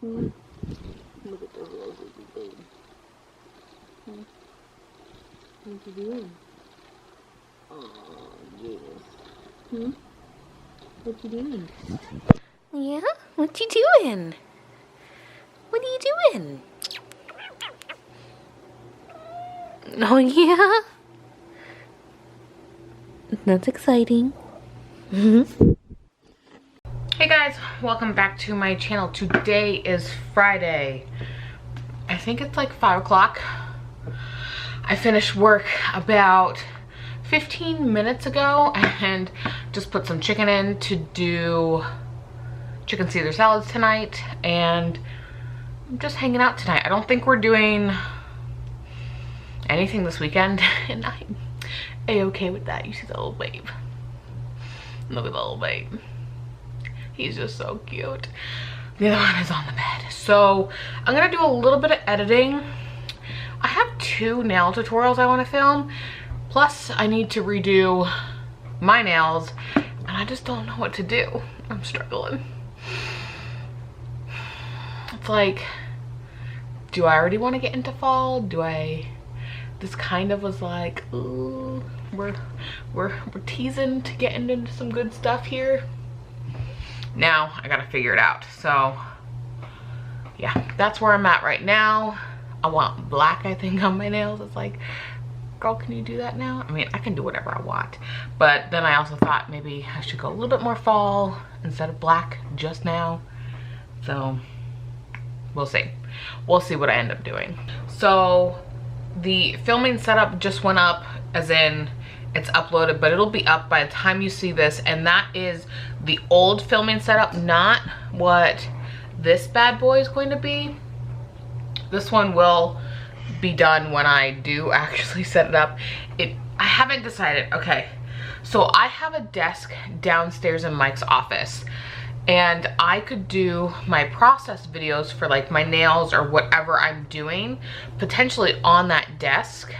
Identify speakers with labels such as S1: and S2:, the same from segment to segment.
S1: Hmm? Look at the roses, baby. Hmm? What you doing? Oh, yes. Hmm? What you doing? Yeah? What you doing? What are you doing? Oh, yeah? That's exciting. Mm-hmm. Hey guys, welcome back to my channel. Today is Friday. I think it's like 5 o'clock. I finished work about 15 minutes ago and just put some chicken in to do chicken Caesar salads tonight, and I'm just hanging out tonight. I don't think we're doing anything this weekend, and I'm a-okay with that. You see the little babe. Look at the little babe. He's just so cute. The other one is on the bed. So I'm gonna do a little bit of editing. I have 2 nail tutorials I want to film. Plus I need to redo my nails and I just don't know what to do. I'm struggling. It's like, do I already want to get into fall? This kind of was like, ooh, we're teasing to get into some good stuff here. Now I gotta figure it out. So yeah, that's where I'm at right now. I want black, I think, on my nails. It's like, girl, can you do that now? I mean, I can do whatever I want, but then I also thought maybe I should go a little bit more fall instead of black just now. So we'll see. We'll see what I end up doing. So the filming setup just went up, as in it's uploaded, but it'll be up by the time you see this, and that is the old filming setup, not what this bad boy is going to be. This one will be done when I do actually set it up. I haven't decided. Okay, so I have a desk downstairs in Mike's office, and I could do my process videos for like my nails or whatever I'm doing potentially on that desk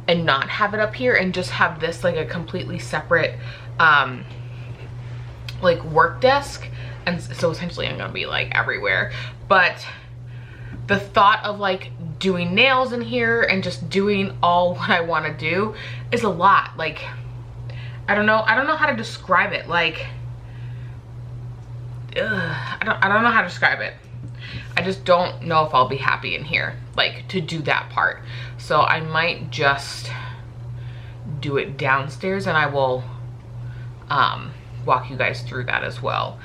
S1: and not have it up here, and just have this like a completely separate like work desk. And so essentially I'm gonna be like everywhere. But the thought of like doing nails in here and just doing all what I want to do is a lot. Like, I don't know how to describe it. Like, I don't know how to describe it. I just don't know if I'll be happy in here, like, to do that part. So I might just do it downstairs, and I will walk you guys through that as well.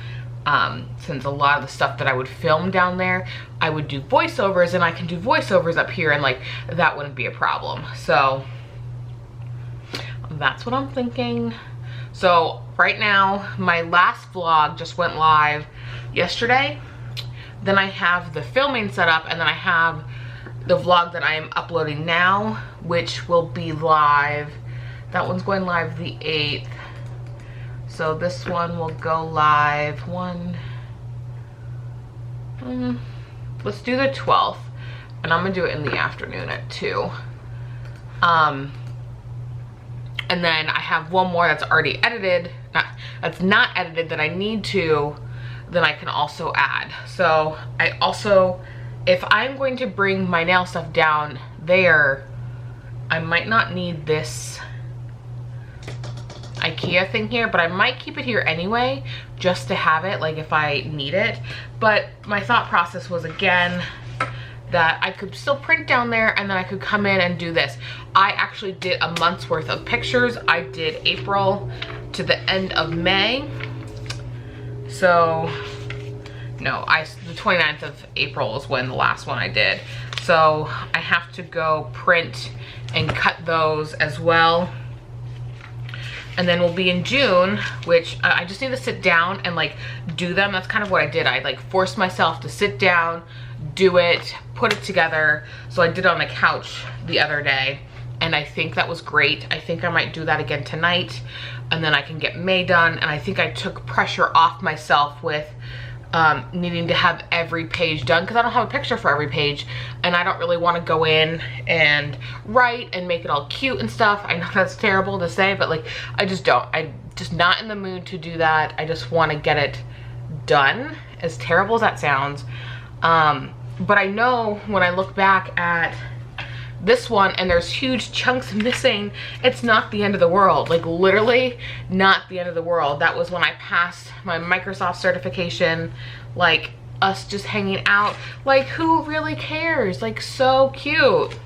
S1: Since a lot of the stuff that I would film down there, I would do voiceovers, and I can do voiceovers up here, and like that wouldn't be a problem. So that's what I'm thinking. So right now, my last vlog just went live yesterday. Then I have the filming set up, and then I have the vlog that I am uploading now, which will be live. That one's going live the 8th. So this one will go live let's do the 12th, and I'm gonna do it in the afternoon at 2. And then I have one more that's already edited, that's not edited, that I need to, then I can also add. So I also, if I'm going to bring my nail stuff down there, I might not need this IKEA thing here, but I might keep it here anyway, just to have it, like if I need it. But my thought process was, again, that I could still print down there, and then I could come in and do this. I actually did a month's worth of pictures. I did April to the end of May. So no, the 29th of April is when the last one I did. So I have to go print and cut those as well. And then we'll be in June, which I just need to sit down and like do them. That's kind of what I did. I like forced myself to sit down, do it, put it together. So I did it on the couch the other day, and I think that was great. I think I might do that again tonight, and then I can get May done. And I think I took pressure off myself with needing to have every page done, because I don't have a picture for every page, and I don't really want to go in and write and make it all cute and stuff. I know that's terrible to say, but like I'm just not in the mood to do that. I just want to get it done, as terrible as that sounds. But I know when I look back at this one and there's huge chunks missing, it's not the end of the world. Like literally not the end of the world. That was when I passed my Microsoft certification, like us just hanging out. Like who really cares? Like so cute.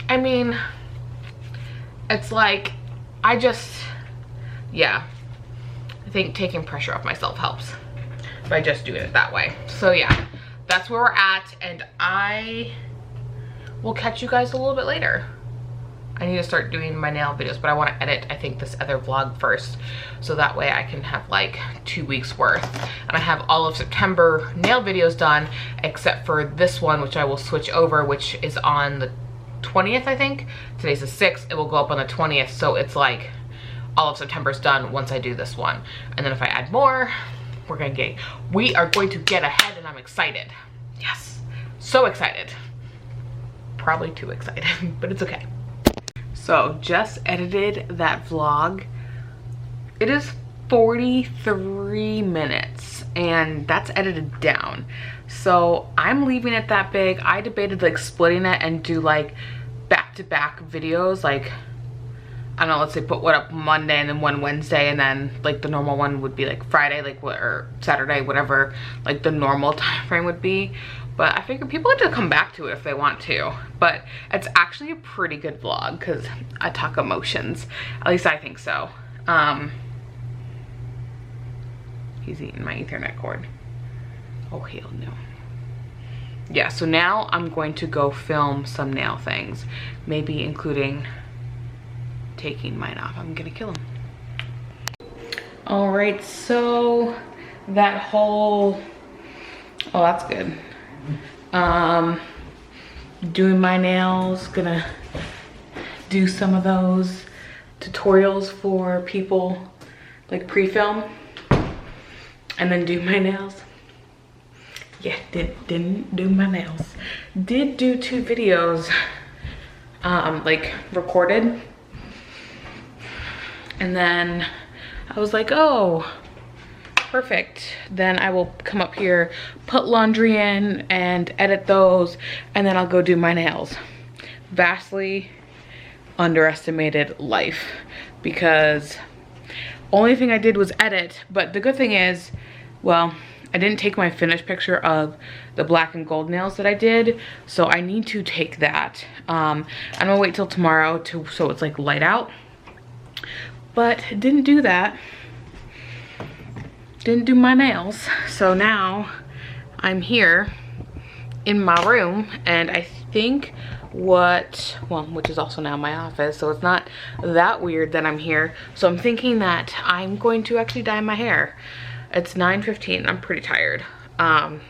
S1: I mean, it's like, yeah, I think taking pressure off myself helps by just doing it that way. So yeah, that's where we're at, and I will catch you guys a little bit later. I need to start doing my nail videos, but I want to edit, I think, this other vlog first, so that way I can have like 2 weeks worth. And I have all of September nail videos done, except for this one, which I will switch over, which is on the 20th, I think. Today's the 6th, it will go up on the 20th, so it's like all of September's done once I do this one. And then if I add more, we are going to get ahead, and I'm excited. Yes, so excited. Probably too excited, but it's okay. So just edited that vlog. It is 43 minutes and that's edited down. So I'm leaving it that big. I debated like splitting it and do like back-to-back videos, like I don't know, let's say put one up Monday and then one Wednesday, and then like the normal one would be like Friday, like what, or Saturday, whatever like the normal time frame would be. But I figure people have to come back to it if they want to. But it's actually a pretty good vlog because I talk emotions. At least I think so. He's eating my Ethernet cord. Oh hell no. Yeah, so now I'm going to go film some nail things. Maybe including taking mine off. I'm gonna kill him. All right, so that whole, oh that's good. Doing my nails, gonna do some of those tutorials for people, like pre-film, and then do my nails. Yeah, didn't do my nails. Did do 2 videos, like recorded, and then I was like, oh, perfect. Then I will come up here, put laundry in and edit those, and then I'll go do my nails. Vastly underestimated life, because only thing I did was edit. But the good thing is, well, I didn't take my finished picture of the black and gold nails that I did, so I need to take that. I'm gonna wait till tomorrow so it's like light out, but didn't do that. Didn't do my nails. So now I'm here in my room, and I think which is also now my office, so it's not that weird that I'm here. So I'm thinking that I'm going to actually dye my hair. It's 9:15, I'm pretty tired. But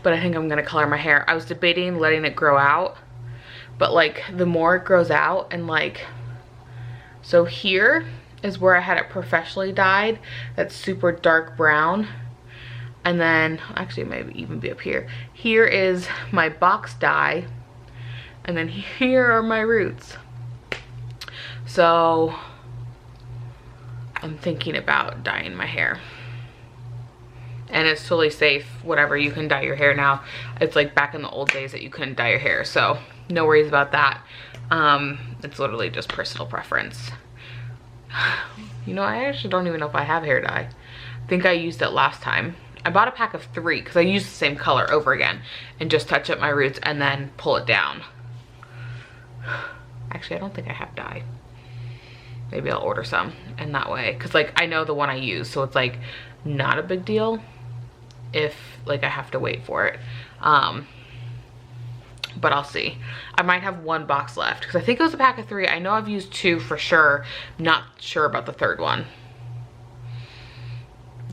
S1: I think I'm gonna color my hair. I was debating letting it grow out, but like the more it grows out, and like, so here is where I had it professionally dyed. That's super dark brown. And then, actually it might even be up here. Here is my box dye. And then here are my roots. So I'm thinking about dyeing my hair. And it's totally safe, whatever, you can dye your hair now. It's like back in the old days that you couldn't dye your hair, so no worries about that. It's literally just personal preference. You know, I actually don't even know if I have hair dye. I think I used it last time. I bought a pack of 3 because I used the same color over again and just touch up my roots and then pull it down. Actually, I don't think I have dye. Maybe I'll order some, and that way, because like I know the one I use, so it's like not a big deal if like I have to wait for it. But I'll see. I might have 1 box left because I think it was a pack of 3. I know I've used 2 for sure. Not sure about the 3rd one.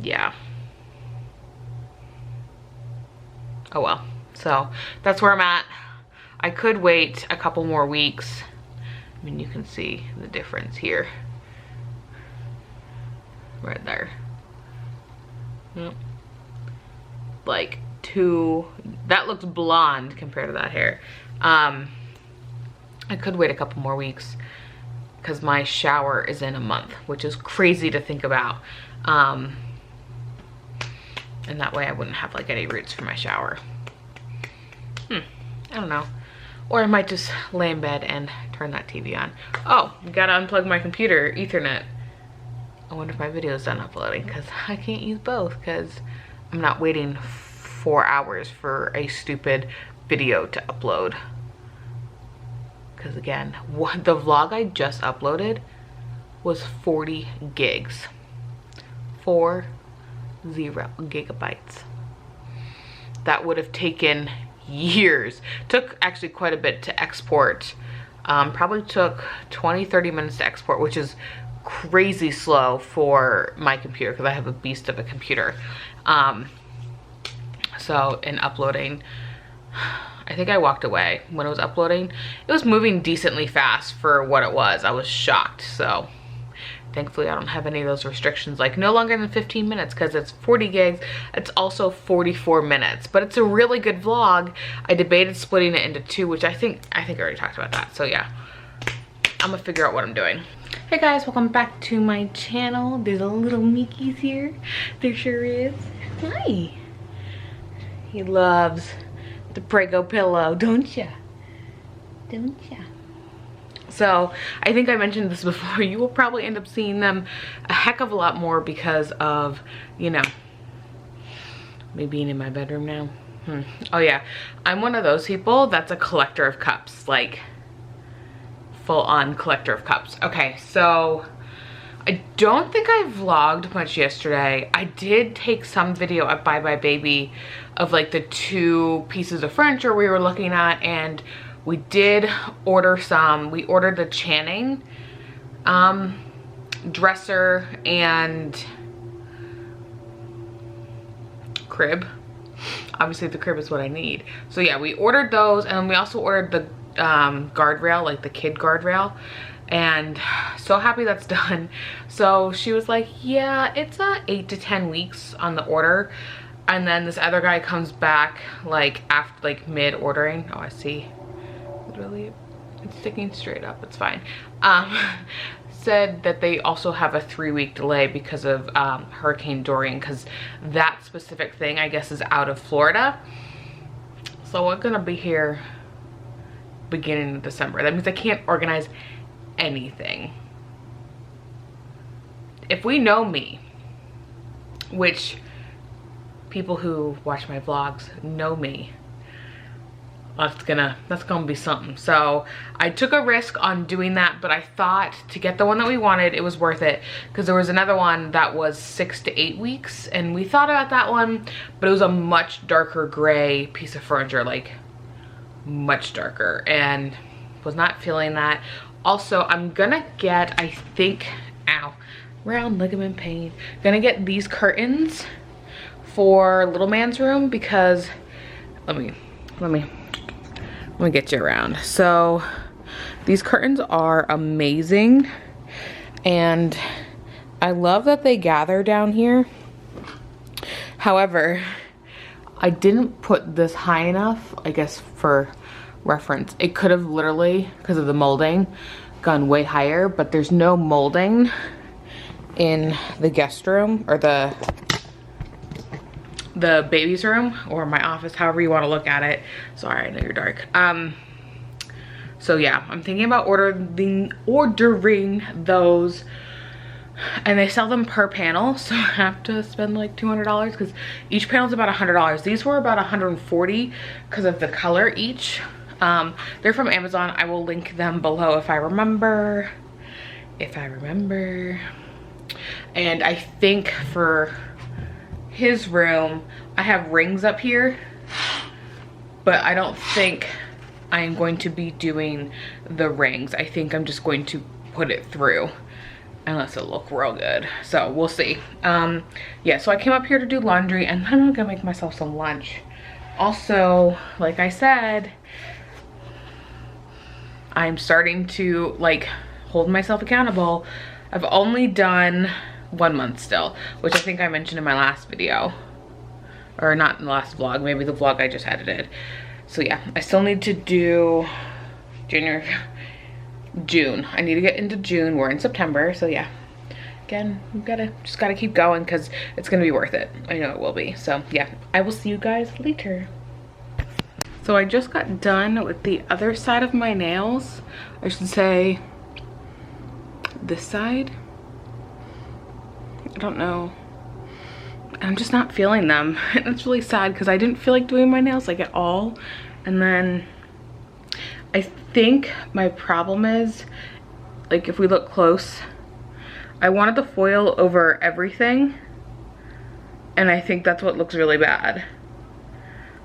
S1: Yeah. Oh well. So that's where I'm at. I could wait a couple more weeks. I mean, you can see the difference here. Right there. Yep. Like 2, that looks blonde compared to that hair. I could wait a couple more weeks because my shower is in a month, which is crazy to think about. And that way I wouldn't have like any roots for my shower. I don't know. Or I might just lay in bed and turn that TV on. Oh, gotta unplug my computer, Ethernet. I wonder if my video is done uploading, because I can't use both because I'm not waiting 4 hours for a stupid video to upload. Because again, the vlog I just uploaded was 40 gigs. 40 gigabytes. That would have taken years. Took actually quite a bit to export. Probably took 20-30 minutes to export, which is crazy slow for my computer because I have a beast of a computer. So in uploading, I think I walked away when it was uploading. It was moving decently fast for what it was. I was shocked. So thankfully I don't have any of those restrictions, like no longer than 15 minutes, because it's 40 gigs. It's also 44 minutes, but it's a really good vlog. I debated splitting it into 2, which I think I already talked about that. So yeah, I'm gonna figure out what I'm doing. Hey guys, welcome back to my channel. There's a little Mickey's here. There sure is. Hi. He loves the Prego pillow, don't ya? Don't ya? So I think I mentioned this before. You will probably end up seeing them a heck of a lot more because of, you know, me being in my bedroom now. Oh yeah, I'm one of those people that's a collector of cups, like full-on collector of cups. Okay, so I don't think I vlogged much yesterday. I did take some video at Bye Bye Baby of like the 2 pieces of furniture we were looking at, and we did order some. We ordered the Channing dresser and crib. Obviously the crib is what I need. So yeah, we ordered those, and we also ordered the guardrail, like the kid guardrail, and so happy that's done. So she was like, yeah, it's 8 to 10 weeks on the order. And then this other guy comes back like after, like mid ordering. Oh, I see. Literally, it's sticking straight up. It's fine. Said that they also have a 3-week delay because of Hurricane Dorian, because that specific thing, I guess, is out of Florida. So we're gonna be here beginning of December. That means I can't organize anything. If we know me, which people who watch my vlogs know me, that's gonna be something. So I took a risk on doing that, but I thought to get the one that we wanted, it was worth it, because there was another one that was 6 to 8 weeks, and we thought about that one, but it was a much darker gray piece of furniture, like much darker, and was not feeling that. Also, I'm gonna get, I think, ow, round ligament pain, gonna get these curtains for little man's room, because let me get you around. So these curtains are amazing, and I love that they gather down here. However, I didn't put this high enough, I guess, for reference. It could have literally, because of the molding, gone way higher, but there's no molding in the guest room, or the baby's room, or my office, however you want to look at it. Sorry, I know you're dark. So yeah, I'm thinking about ordering those, and they sell them per panel, so I have to spend like $200 because each panel is about $100. These were about $140 because of the color each. They're from Amazon. I will link them below if I remember. And I think for his room, I have rings up here, but I don't think I am going to be doing the rings. I think I'm just going to put it through, unless it look real good. So we'll see. Yeah, so I came up here to do laundry, and then I'm gonna make myself some lunch. Also, like I said, I'm starting to like hold myself accountable. I've only done 1 month still, which I think I mentioned in my last video, or not in the last vlog, maybe the vlog I just edited. So yeah, I still need to do June. I need to get into June. We're in September, so yeah. again, we just gotta keep going because it's gonna be worth it. I know it will be. So yeah, I will see you guys later. So I just got done with the other side of my nails. I should say this side. I don't know. I'm just not feeling them. It's really sad because I didn't feel like doing my nails like at all. And then I think my problem is, like, if we look close, I wanted the foil over everything, and I think that's what looks really bad.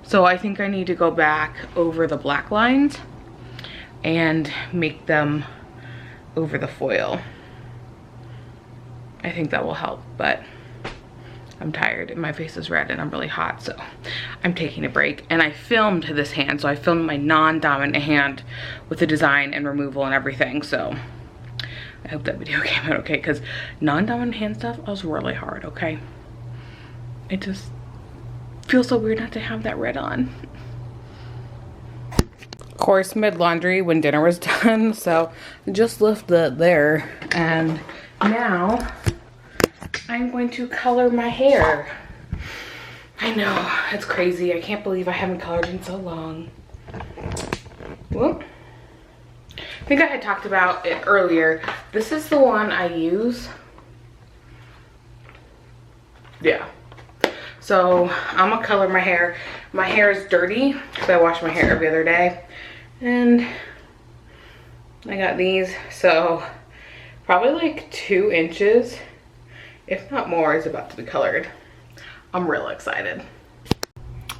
S1: So I think I need to go back over the black lines and make them over the foil. I think that will help, but I'm tired and my face is red and I'm really hot, so I'm taking a break. And I filmed this hand, so I filmed my non-dominant hand with the design and removal and everything, so I hope that video came out okay, because non-dominant hand stuff was really hard, okay? It just feels so weird not to have that red on. Of course, mid laundry when dinner was done, so just left that there, and now I'm going to color my hair. I know, it's crazy. I can't believe I haven't colored in so long. Whoop. I think I had talked about it earlier. This is the one I use. Yeah. So I'm gonna color my hair. My hair is dirty because I wash my hair every other day. And I got these, so probably like 2 inches, if not more, is about to be colored. I'm real excited.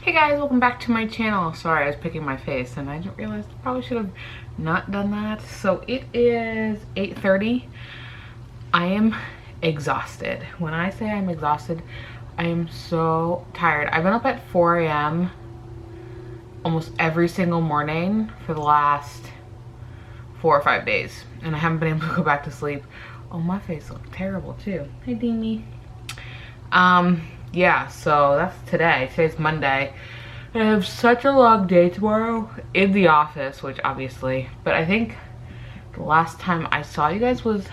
S1: Hey guys, welcome back to my channel. Sorry, I was picking my face and I didn't realize I probably should have not done that. So it is 8:30. I am exhausted. When I say I'm exhausted, I am so tired. I've been up at 4 a.m. almost every single morning for the last 4 or 5 days, and I haven't been able to go back to sleep. Oh, my face looks terrible too. Hey, Deemy. Yeah, so that's today. Today's Monday. I have such a long day tomorrow in the office, which obviously, but I think the last time I saw you guys was, it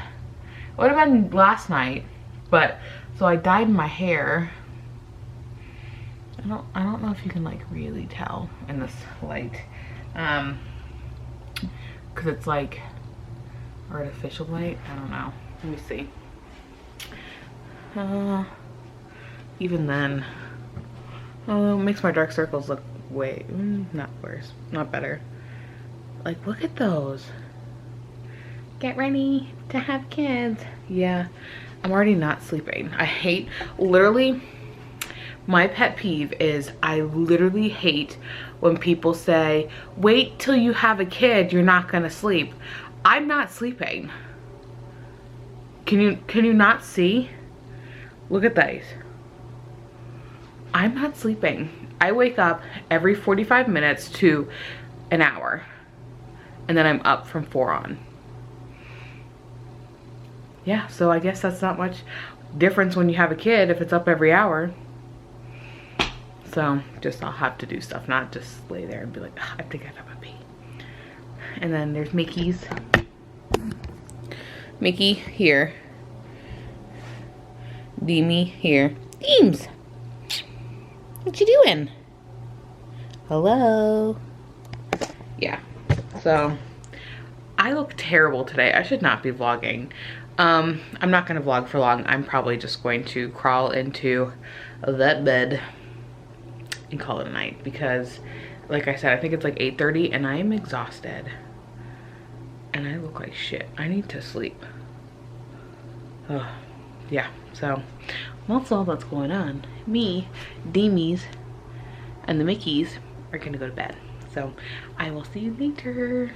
S1: would have been last night, but, so I dyed my hair. I don't know if you can like really tell in this light, because it's like artificial light. I don't know. Let me see. Even then, oh, it makes my dark circles look way, not worse, not better. Like, look at those. Get ready to have kids. Yeah, I'm already not sleeping. I hate, literally, my pet peeve is I literally hate when people say, wait till you have a kid, you're not gonna sleep. I'm not sleeping. Can you not see? Look at these. I'm not sleeping. I wake up every 45 minutes to an hour, and then I'm up from 4 on. Yeah, so I guess that's not much difference when you have a kid if it's up every hour. So just I'll have to do stuff, not just lay there and be like, oh, I have to get up and pee. And then there's Mickey's. Mickey here. Deemy here. Deems! What you doing? Hello? Yeah, so I look terrible today. I should not be vlogging. I'm not gonna vlog for long. I'm probably just going to crawl into that bed and call it a night because, like I said, I think it's like 8:30 and I am exhausted. And I look like shit. I need to sleep. Oh, yeah, so that's all that's going on. Me, Deemies, and the Mickeys are gonna go to bed. So I will see you later.